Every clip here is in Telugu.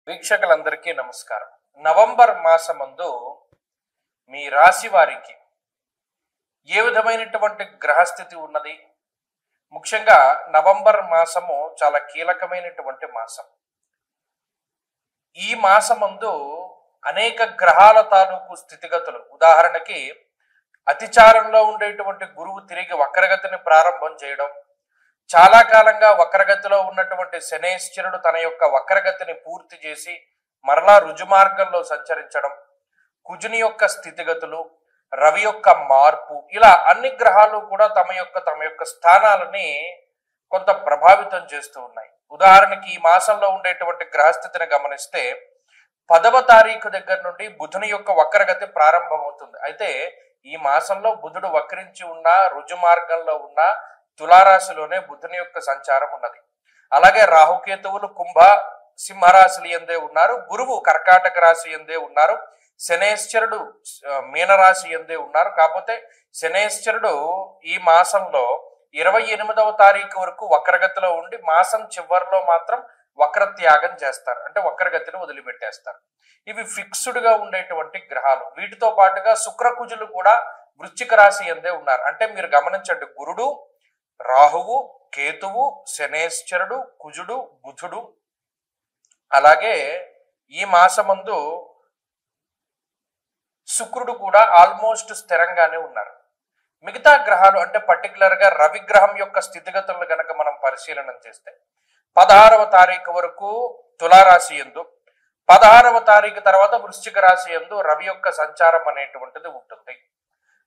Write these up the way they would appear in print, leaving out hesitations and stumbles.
వీక్షకులందరికీ నమస్కారం. నవంబర్ మాసమందు మీ రాశి వారికి ఏ విధమైనటువంటి గ్రహస్థితి ఉన్నది? ముఖ్యంగా నవంబర్ మాసము చాలా కీలకమైనటువంటి మాసం. ఈ మాసమందు అనేక గ్రహాల తాలూకు స్థితిగతులు, ఉదాహరణకి అతిచారంలో ఉండేటువంటి గురువు తిరిగి వక్రగతిని ప్రారంభం చేయడం, చాలా కాలంగా వక్రగతిలో ఉన్నటువంటి శనేశ్వరుడు తన యొక్క వక్రగతిని పూర్తి చేసి మరలా రుజుమార్గంలో సంచరించడం, కుజుని యొక్క స్థితిగతులు, రవి యొక్క మార్పు, ఇలా అన్ని గ్రహాలు కూడా తమ యొక్క స్థానాలని కొంత ప్రభావితం చేస్తూ ఉన్నాయి. ఉదాహరణకి ఈ మాసంలో ఉండేటువంటి గ్రహస్థితిని గమనిస్తే 10వ తారీఖు దగ్గర నుండి బుధుని యొక్క వక్రగతి ప్రారంభమవుతుంది. అయితే ఈ మాసంలో బుధుడు వక్రించి ఉన్న రుజుమార్గంలో ఉన్న తులారాశిలోనే బుధుని యొక్క సంచారం ఉన్నది. అలాగే రాహుకేతువులు కుంభ సింహరాశులు ఎందే ఉన్నారు, గురువు కర్కాటక రాశి ఎందే ఉన్నారు, శనేశ్వరుడు మీనరాశి ఎందే ఉన్నారు. కాకపోతే శనేశ్వరుడు ఈ మాసంలో 28వ తారీఖు వరకు వక్రగతిలో ఉండి మాసం చివరిలో మాత్రం వక్రత్యాగం చేస్తారు, అంటే వక్రగతిని వదిలిపెట్టేస్తారు. ఇవి ఫిక్స్డ్ గా ఉండేటువంటి గ్రహాలు. వీటితో పాటుగా శుక్రకుజులు కూడా వృశ్చిక రాశి ఎందే ఉన్నారు. అంటే మీరు గమనించండి, గురుడు, రాహువు, కేతువు, శనేశ్వరుడు, కుజుడు, బుధుడు, అలాగే ఈ మాసమందు శుక్రుడు కూడా ఆల్మోస్ట్ స్థిరంగానే ఉన్నారు. మిగతా గ్రహాలు అంటే పర్టికులర్ గా రవి గ్రహం యొక్క స్థితిగతులను గనక మనం పరిశీలన చేస్తే 16వ తారీఖు వరకు తులారాశి యందు, 16వ తారీఖు తర్వాత వృశ్చిక రాశి యందు రవి యొక్క సంచారం అనేటువంటిది ఉంటుంది.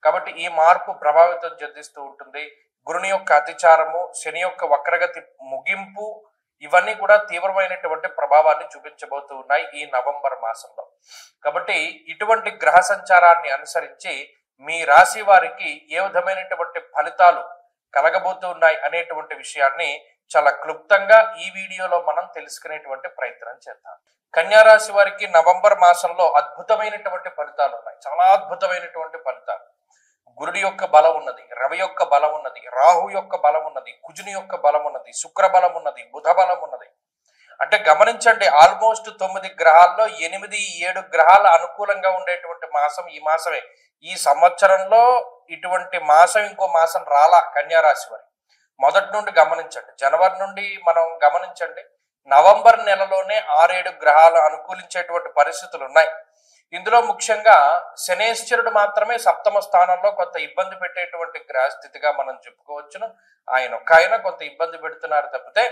కాబట్టి ఈ మార్పు ప్రభావితం చెందిస్తూ ఉంటుంది. గురుని యొక్క అతిచారము, శని యొక్క వక్రగతి ముగింపు, ఇవన్నీ కూడా తీవ్రమైనటువంటి ప్రభావాన్ని చూపించబోతూ ఉన్నాయి ఈ నవంబర్ మాసంలో. కాబట్టి ఇటువంటి గ్రహ సంచారాన్ని అనుసరించి మీ రాశి వారికి ఏ విధమైనటువంటి ఫలితాలు కలగబోతూ ఉన్నాయి అనేటువంటి విషయాన్ని చాలా క్లుప్తంగా ఈ వీడియోలో మనం తెలుసుకునేటువంటి ప్రయత్నం చేద్దాం. కన్యా రాశి వారికి నవంబర్ మాసంలో అద్భుతమైనటువంటి ఫలితాలు ఉన్నాయి, చాలా అద్భుతమైనటువంటి ఫలితాలు. గురుడి యొక్క బలం ఉన్నది, రవి యొక్క బలం ఉన్నది, రాహు యొక్క బలం ఉన్నది, కుజుని యొక్క బలం ఉన్నది, శుక్ర బలం ఉన్నది, బుధ బలం ఉన్నది. అంటే గమనించండి, ఆల్మోస్ట్ 9 గ్రహాల్లో 8-7 గ్రహాలు అనుకూలంగా ఉండేటువంటి మాసం ఈ మాసమే. ఈ సంవత్సరంలో ఇటువంటి మాసం ఇంకో మాసం రాలా కన్యా రాశి వారి. మొదటి నుండి గమనించండి, జనవరి నుండి మనం గమనించండి, నవంబర్ నెలలోనే 6-7 గ్రహాలు అనుకూలించేటువంటి పరిస్థితులు ఉన్నాయి. ఇందులో ముఖ్యంగా శనేశ్వరుడు మాత్రమే 7వ స్థానంలో కొంత ఇబ్బంది పెట్టేటువంటి గ్రహస్థితిగా మనం చెప్పుకోవచ్చును. ఆయన కొంత ఇబ్బంది పెడుతున్నారు తప్పితే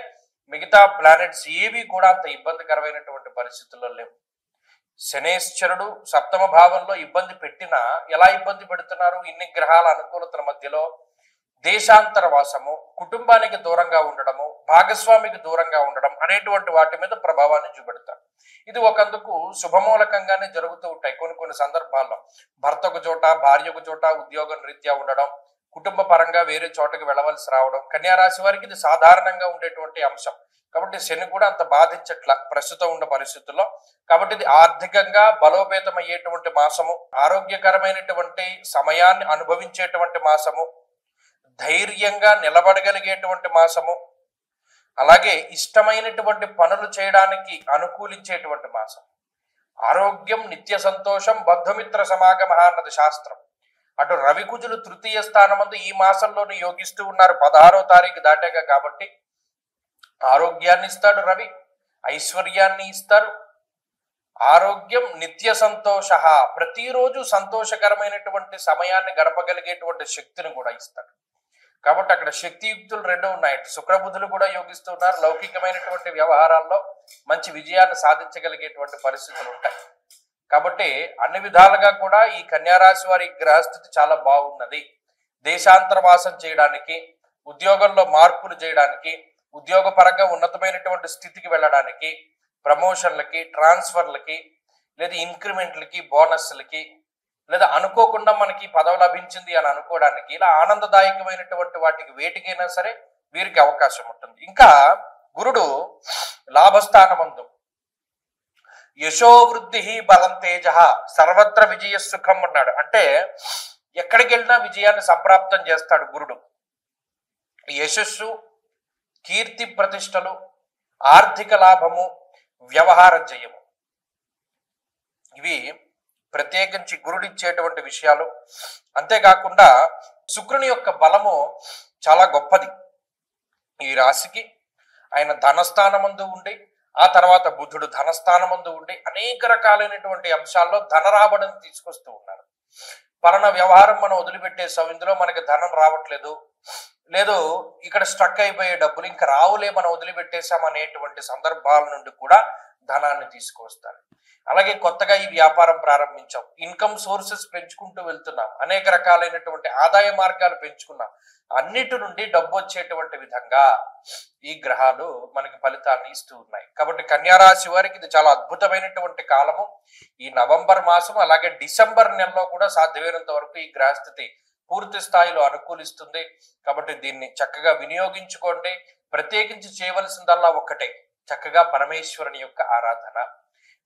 మిగతా ప్లానెట్స్ ఏవి కూడా అంత ఇబ్బందికరమైనటువంటి పరిస్థితుల్లో లేవు. శనేశ్వరుడు 7వ భావంలో ఇబ్బంది పెట్టినా ఎలా ఇబ్బంది పెడుతున్నారు? ఇన్ని గ్రహాల అనుకూలతల మధ్యలో దేశాంతర వాసము, కుటుంబానికి దూరంగా ఉండడము, భాగస్వామికి దూరంగా ఉండడం అనేటువంటి వాటి మీద ప్రభావాన్ని చూపెడతారు. ఇది ఒకందుకు శుభమూలకంగానే జరుగుతూ ఉంటాయి. కొన్ని సందర్భాల్లో భర్తకు చోట, భార్యకు చోట ఉద్యోగం రీత్యా ఉండడం, కుటుంబ పరంగా వేరే చోటకి వెళ్ళవలసి రావడం కన్యా రాశి వారికి ఇది సాధారణంగా ఉండేటువంటి అంశం. కాబట్టి శని కూడా అంత బాధించట్ల ప్రస్తుతం ఉన్న పరిస్థితుల్లో. కాబట్టి ఇది ఆర్థికంగా బలోపేతం అయ్యేటువంటి మాసము, ఆరోగ్యకరమైనటువంటి సమయాన్ని అనుభవించేటువంటి మాసము, ధైర్యంగా నిలబడగలిగేటువంటి మాసము, అలాగే ఇష్టమైనటువంటి పనులు చేయడానికి అనుకూలించేటువంటి మాసం. ఆరోగ్యం, నిత్య సంతోషం, బంధుమిత్ర సమాగమ అన్నది శాస్త్రం. అటు రవికుజులు తృతీయ స్థానమందు ఈ మాసంలోనే యోగిస్తూ ఉన్నారు 16వ తారీఖు దాటాక. కాబట్టి ఆరోగ్యాన్ని ఇస్తాడు రవి, ఐశ్వర్యాన్ని ఇస్తారు. ఆరోగ్యం, నిత్య సంతోష, ప్రతిరోజు సంతోషకరమైనటువంటి సమయాన్ని గడపగలిగేటువంటి శక్తిని కూడా ఇస్తాడు. కాబట్టి అక్కడ శక్తియుక్తులు 2 ఉన్నాయి. శుక్రబుధులు కూడా యోగిస్తున్నారు. లౌకికమైనటువంటి వ్యవహారాల్లో మంచి విజయాన్ని సాధించగలిగేటువంటి పరిస్థితులు ఉంటాయి. కాబట్టి అన్ని విధాలుగా కూడా ఈ కన్యా రాశి వారి గ్రహస్థితి చాలా బాగున్నది. దేశాంతరవాసం చేయడానికి, ఉద్యోగంలో మార్పులు చేయడానికి, ఉద్యోగపరంగా ఉన్నతమైనటువంటి స్థితికి వెళ్ళడానికి, ప్రమోషన్లకి, ట్రాన్స్ఫర్లకి, లేదా ఇంక్రిమెంట్లకి, బోనస్లకి, లేదా అనుకోకుండా మనకి పదవి లభించింది అని అనుకోవడానికి, ఇలా ఆనందదాయకమైనటువంటి వాటికి వేటికైనా సరే వీరికి అవకాశం ఉంటుంది. ఇంకా గురుడు లాభస్థానమందు యశోవృద్ధి బలం తేజ సర్వత్ర విజయ సుఖం అన్నాడు. అంటే ఎక్కడికి వెళ్ళినా విజయాన్ని సంప్రాప్తం చేస్తాడు గురుడు. యశస్సు, కీర్తి ప్రతిష్టలు, ఆర్థిక లాభము, వ్యవహార జయము, ఇవి ప్రత్యేకించి గురుడిచ్చేటువంటి విషయాలు. అంతేకాకుండా శుక్రుని యొక్క బలము చాలా గొప్పది ఈ రాశికి. ఆయన ధనస్థానమందు ఉండి, ఆ తర్వాత బుధుడు ధనస్థానమందు ఉండి అనేక రకాలైనటువంటి అంశాల్లో ధన రాబడిని తీసుకొస్తూ ఉన్నారు. పలానా వ్యవహారం మనం వదిలిపెట్టేసాం, ఇందులో మనకి ధనం రావట్లేదు, లేదు ఇక్కడ స్ట్రక్ అయిపోయే డబ్బులు ఇంకా రావులే మనం వదిలిపెట్టేసాం అనేటువంటి సందర్భాల నుండి కూడా ధనాన్ని తీసుకువస్తారు. అలాగే కొత్తగా ఈ వ్యాపారం ప్రారంభించాం, ఇన్కమ్ సోర్సెస్ పెంచుకుంటూ వెళ్తున్నాం, అనేక రకాలైనటువంటి ఆదాయ మార్గాలు పెంచుకున్నాం, అన్నిటి నుండి డబ్బు వచ్చేటువంటి విధంగా ఈ గ్రహాలు మనకి ఫలితాన్ని ఇస్తూ ఉన్నాయి. కాబట్టి కన్యా రాశి వారికి ఇది చాలా అద్భుతమైనటువంటి కాలము. ఈ నవంబర్ మాసం అలాగే డిసెంబర్ నెలలో కూడా సాధ్యమైనంత వరకు ఈ గ్రహస్థితి పూర్తి స్థాయిలో అనుకూలిస్తుంది. కాబట్టి దీన్ని చక్కగా వినియోగించుకోండి. ప్రత్యేకించి చేయవలసిందల్లా ఒక్కటే, చక్కగా పరమేశ్వరుని యొక్క ఆరాధన,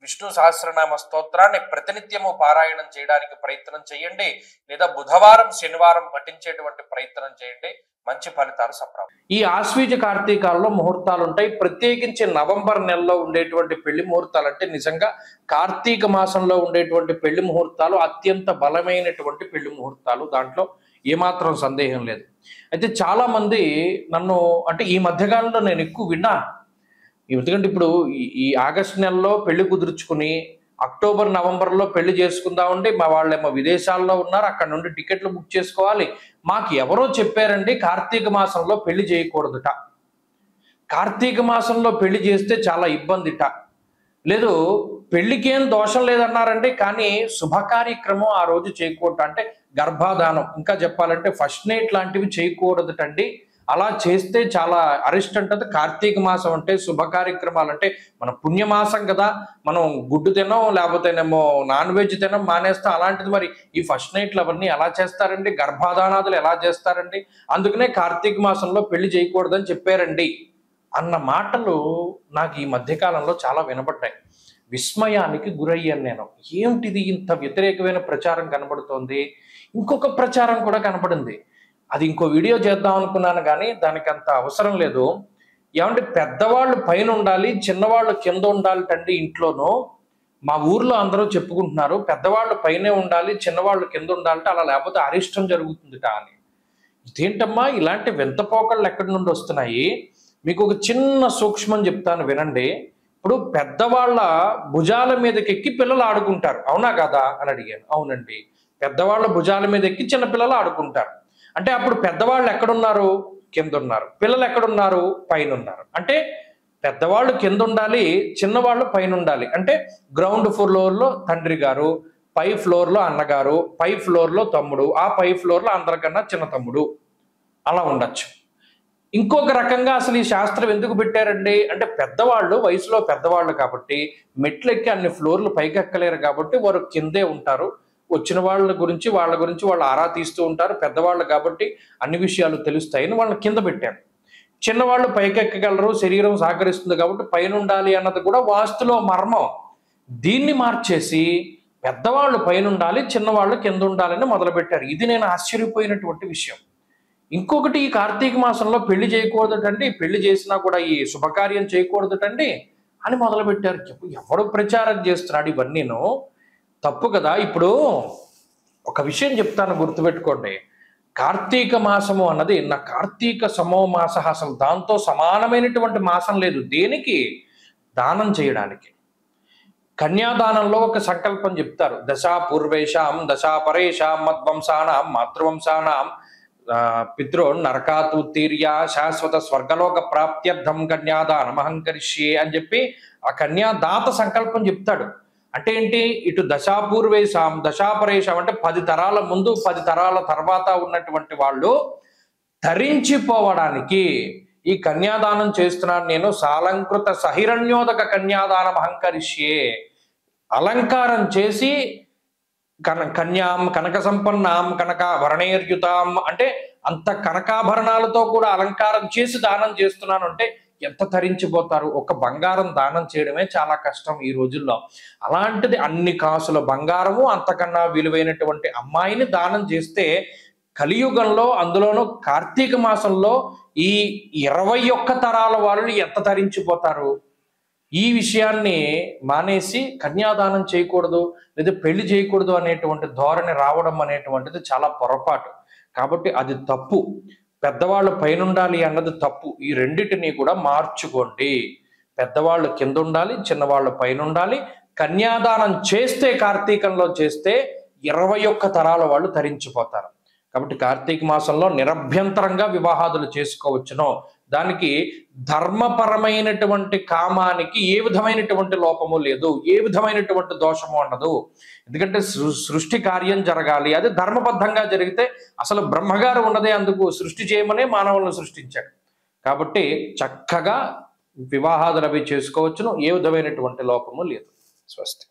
విష్ణు సహస్రనామ స్తోత్రాన్ని ప్రతినిత్యము పారాయణం చేయడానికి ప్రయత్నం చేయండి, లేదా బుధవారం శనివారం పఠించేటువంటి ప్రయత్నం చేయండి. మంచి ఫలితాలు సంప్రాప్తం. ఈ ఆశ్వీజ కార్తీకాల్లో ముహూర్తాలు ఉంటాయి. ప్రత్యేకించి నవంబర్ నెలలో ఉండేటువంటి పెళ్లి ముహూర్తాలు అంటే నిజంగా కార్తీక మాసంలో ఉండేటువంటి పెళ్లి ముహూర్తాలు అత్యంత బలమైనటువంటి పెళ్లి ముహూర్తాలు, దాంట్లో ఏమాత్రం సందేహం లేదు. అయితే చాలా మంది నన్ను అంటే ఈ మధ్యకాలంలో నేను ఎక్కువ విన్నాను, ఎందుకంటే ఇప్పుడు ఈ ఆగస్టు నెలలో పెళ్లి కుదుర్చుకుని అక్టోబర్ నవంబర్లో పెళ్లి చేసుకుందామండి, మా వాళ్ళేమో విదేశాల్లో ఉన్నారు, అక్కడ నుండి టికెట్లు బుక్ చేసుకోవాలి, మాకు ఎవరో చెప్పారండి కార్తీక మాసంలో పెళ్లి చేయకూడదుట, కార్తీక మాసంలో పెళ్లి చేస్తే చాలా ఇబ్బందిట, లేదు పెళ్లికేం దోషం లేదన్నారండి, కానీ శుభ కార్యక్రమం ఆ రోజు చేయకూడదు, అంటే గర్భాధానం ఇంకా చెప్పాలంటే ఫస్ట్ నైట్ లాంటివి చేయకూడదుటండి, అలా చేస్తే చాలా అరిస్ట్ అంటది. కార్తీక మాసం అంటే శుభ కార్యక్రమాలు అంటే మన పుణ్యమాసం కదా, మనం గుడ్డు తినం లేకపోతేనేమో నాన్ వెజ్ తినం మానేస్తాం, అలాంటిది మరి ఈ ఫస్ట్ నైట్లు అవన్నీ ఎలా చేస్తారండి, గర్భాధానాదులు ఎలా చేస్తారండి, అందుకనే కార్తీక మాసంలో పెళ్లి చేయకూడదని చెప్పారండి అన్న మాటలు నాకు ఈ మధ్యకాలంలో చాలా వినబడ్డాయి. విస్మయానికి గురయ్యాను నేను. ఏమిటిది ఇంత వ్యతిరేకమైన ప్రచారం కనబడుతోంది. ఇంకొక ప్రచారం కూడా కనబడింది, అది ఇంకో వీడియో చేద్దాం అనుకున్నాను కానీ దానికి అంత అవసరం లేదు. ఏమంటే పెద్దవాళ్ళు పైన ఉండాలి, చిన్నవాళ్ళు కింద ఉండాలి తండ్రి ఇంట్లోనూ. మా ఊర్లో అందరూ చెప్పుకుంటున్నారు పెద్దవాళ్ళు పైనే ఉండాలి, చిన్నవాళ్ళు కింద ఉండాలంటే, అలా లేకపోతే అరిష్టం జరుగుతుందిట అని. ఇదేంటమ్మా ఇలాంటి వింతపోకళ్ళు ఎక్కడి నుండి వస్తున్నాయి? మీకు ఒక చిన్న సూక్ష్మం చెప్తాను వినండి. ఇప్పుడు పెద్దవాళ్ళ భుజాల మీదకి ఎక్కి పిల్లలు ఆడుకుంటారు, అవునా కదా అని అడిగాను. అవునండి, పెద్దవాళ్ళ భుజాల మీద ఎక్కి చిన్నపిల్లలు ఆడుకుంటారు. అంటే అప్పుడు పెద్దవాళ్ళు ఎక్కడున్నారు? కింద ఉన్నారు. పిల్లలు ఎక్కడున్నారు? పైన ఉన్నారు. అంటే పెద్దవాళ్ళు కింద ఉండాలి, చిన్నవాళ్ళు పైన ఉండాలి. అంటే గ్రౌండ్ ఫ్లోర్లో తండ్రి గారు, పై ఫ్లోర్లో అన్నగారు, పై ఫ్లోర్లో తమ్ముడు, ఆ పై ఫ్లోర్లో అందరికన్నా చిన్న తమ్ముడు, అలా ఉండొచ్చు. ఇంకొక రకంగా అసలు ఈ శాస్త్రం ఎందుకు పెట్టారండి అంటే, పెద్దవాళ్ళు వయసులో పెద్దవాళ్ళు కాబట్టి మెట్లు ఎక్కి అన్ని ఫ్లోర్లు పైకి ఎక్కలేరు కాబట్టి వారు కిందే ఉంటారు. వచ్చిన వాళ్ళ గురించి వాళ్ళు ఆరా తీస్తూ ఉంటారు. పెద్దవాళ్ళు కాబట్టి అన్ని విషయాలు తెలుస్తాయని వాళ్ళని కింద పెట్టారు. చిన్నవాళ్ళు పైకెక్కగలరు, శరీరం సహకరిస్తుంది కాబట్టి పైన ఉండాలి అన్నది కూడా వాస్తులో మర్మం. దీన్ని మార్చేసి పెద్దవాళ్ళు పైన ఉండాలి, చిన్నవాళ్ళు కింద ఉండాలని మొదలుపెట్టారు. ఇది నేను ఆశ్చర్యపోయినటువంటి విషయం. ఇంకొకటి, ఈ కార్తీక మాసంలో పెళ్లి చేయకూడదటండి, పెళ్లి చేసినా కూడా ఈ శుభకార్యం చేయకూడదటండి అని మొదలుపెట్టారు. ఎవడు ప్రచారం చేస్తున్నాడు ఇవన్నీను? తప్పు కదా. ఇప్పుడు ఒక విషయం చెప్తాను, గుర్తుపెట్టుకోండి. కార్తీక మాసము అన్నది నా కార్తీక సమో మాస, అసలు దాంతో సమానమైనటువంటి మాసం లేదు. దేనికి? దానం చేయడానికి. కన్యాదానంలో ఒక సంకల్పం చెప్తారు, దశా పూర్వేషాం దశా పరేషాం మద్వంశానాం మాతృవంశానాం పితృ నరకాతుత్తీర్య శాశ్వత స్వర్గలోక ప్రాప్త్యర్థం కన్యాదానం అహంకరిష్యే అని చెప్పి ఆ కన్యాదాత సంకల్పం చెప్తాడు. అంటే ఏంటి? ఇటు దశాపూర్వేశాం దశాపరేషాం అంటే 10 తరాల ముందు 10 తరాల తర్వాత ఉన్నటువంటి వాళ్ళు ధరించిపోవడానికి ఈ కన్యాదానం చేస్తున్నాను నేను. సాలంకృత సహిరణ్యోదక కన్యాదానం అహంకరిష్యే, అలంకారం చేసి కన్యాం కనక సంపన్నాం కనకాభరణేర్యుతాం అంటే అంత కనకాభరణాలతో కూడా అలంకారం చేసి దానం చేస్తున్నాను అంటే ఎంత తరించిపోతారు. ఒక బంగారం దానం చేయడమే చాలా కష్టం ఈ రోజుల్లో. అలాంటిది అన్ని కాసుల బంగారము, అంతకన్నా విలువైనటువంటి అమ్మాయిని దానం చేస్తే కలియుగంలో, అందులోనూ కార్తీక మాసంలో ఈ 21 తరాల వాళ్ళు ఎంత తరించిపోతారు. ఈ విషయాన్ని మానేసి కన్యాదానం చేయకూడదు లేదా పెళ్లి చేయకూడదు అనేటువంటి ధోరణి రావడం అనేటువంటిది చాలా పొరపాటు. కాబట్టి అది తప్పు. పెద్దవాళ్ళు పైన ఉండాలి అన్నది తప్పు. ఈ రెండిటిని కూడా మార్చుకోండి. పెద్దవాళ్ళు కింద ఉండాలి, చిన్నవాళ్ళు పైన ఉండాలి. కన్యాదానం చేస్తే, కార్తీకంలో చేస్తే 21 తరాల వాళ్ళు తరించిపోతారు. కాబట్టి కార్తీక మాసంలో నిరభ్యంతరంగా వివాహాదులు చేసుకోవచ్చును. దానికి ధర్మపరమైనటువంటి కామానికి ఏ విధమైనటువంటి లోపము లేదు, ఏ విధమైనటువంటి దోషము ఉండదు. ఎందుకంటే సృష్టి కార్యం జరగాలి, అది ధర్మబద్ధంగా జరిగితే అసలు బ్రహ్మగారు ఉన్నదే అందుకు, సృష్టి చేయమనే మానవులను సృష్టించాడు. కాబట్టి చక్కగా వివాహాదులు అవి చేసుకోవచ్చును, ఏ విధమైనటువంటి లోపము లేదు. స్వస్తి.